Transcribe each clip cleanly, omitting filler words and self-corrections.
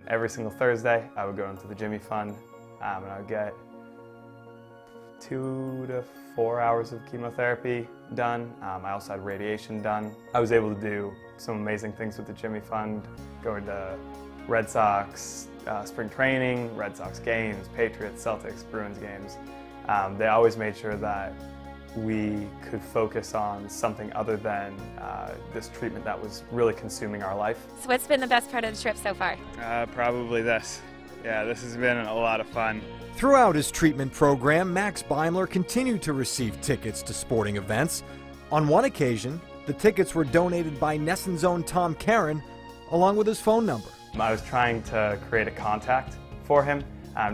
Every single Thursday, I would go into the Jimmy Fund and I would get 2 to 4 hours of chemotherapy done. I also had radiation done. I was able to do some amazing things with the Jimmy Fund, going to Red Sox spring training, Red Sox games, Patriots, Celtics, Bruins games. They always made sure that we could focus on something other than this treatment that was really consuming our life. So what's been the best part of the trip so far? Probably this. Yeah, this has been a lot of fun. Throughout his treatment program, Max Beimler continued to receive tickets to sporting events. On one occasion, the tickets were donated by Nesson's own Tom Karen, along with his phone number. I was trying to create a contact for him,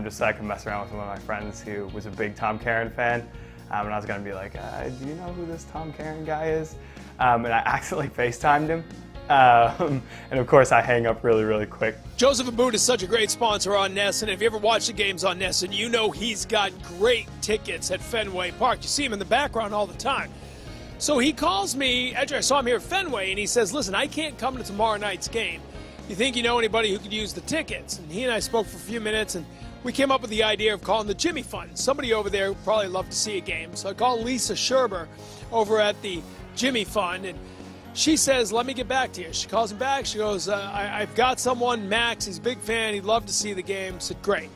just so I could mess around with one of my friends who was a big Tom Karen fan. And I was going to be like, do you know who this Tom Karen guy is? And I accidentally FaceTimed him. And of course I hang up really quick. Joseph Abboud is such a great sponsor on Nesson. If you ever watch the games on Nesson, you know he's got great tickets at Fenway Park. You see him in the background all the time. So he calls me after I saw him here at Fenway, and he says, listen, I can't come to tomorrow night's game. You think you know anybody who could use the tickets? And he and I spoke for a few minutes, and we came up with the idea of calling the Jimmy Fund. Somebody over there would probably love to see a game. So I called Lisa Scherber over at the Jimmy Fund, and she says, let me get back to you. She calls him back. She goes, I've got someone, Max. He's a big fan. He'd love to see the game. I said, great.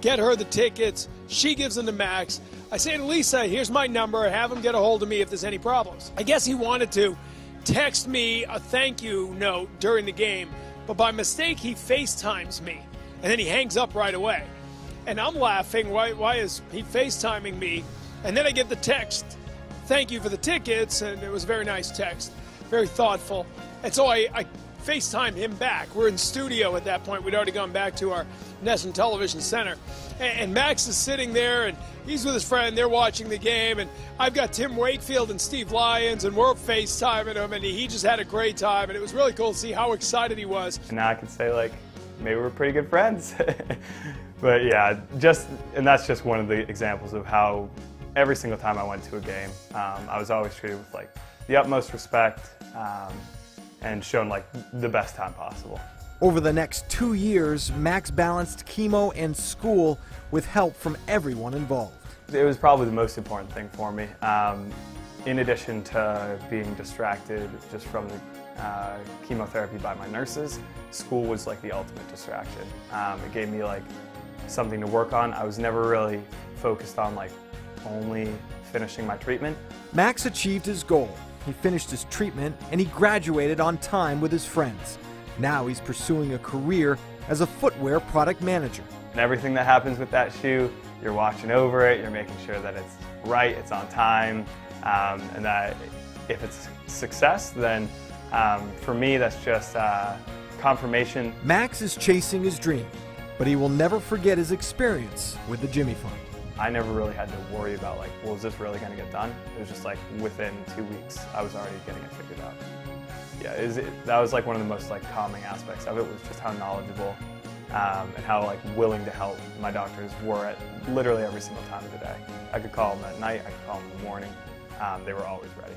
Get her the tickets. She gives them to Max. I say to Lisa, here's my number. Have him get a hold of me if there's any problems. I guess he wanted to text me a thank you note during the game, but by mistake, he FaceTimes me. And then he hangs up right away. And I'm laughing. Why is he FaceTiming me? And then I get the text, thank you for the tickets. And it was a very nice text. Very thoughtful. And so I FaceTimed him back. We're in studio at that point. We'd already gone back to our Nesson Television Center. And Max is sitting there, and he's with his friend. They're watching the game. And I've got Tim Wakefield and Steve Lyons, and we're FaceTiming him. And he just had a great time. And it was really cool to see how excited he was. And now I can say, like, maybe we're pretty good friends. But yeah, and that's just one of the examples of how every single time I went to a game, I was always treated with like the utmost respect and shown like the best time possible. Over the next 2 years, Max balanced chemo and school with help from everyone involved. It was probably the most important thing for me. In addition to being distracted just from the chemotherapy by my nurses, school was like the ultimate distraction. It gave me like something to work on. I was never really focused on like only finishing my treatment. Max achieved his goal. He finished his treatment and he graduated on time with his friends. Now he's pursuing a career as a footwear product manager. And everything that happens with that shoe, you're watching over it, you're making sure that it's right, it's on time, and that if it's success, then for me that's just confirmation. Max is chasing his dream, but he will never forget his experience with the Jimmy Fund. I never really had to worry about like, well, is this really going to get done? It was just like within 2 weeks, I was already getting it figured out. Yeah, that was like one of the most like calming aspects of it, was just how knowledgeable and how like willing to help my doctors were at literally every single time of the day. I could call them at night, I could call them in the morning. They were always ready.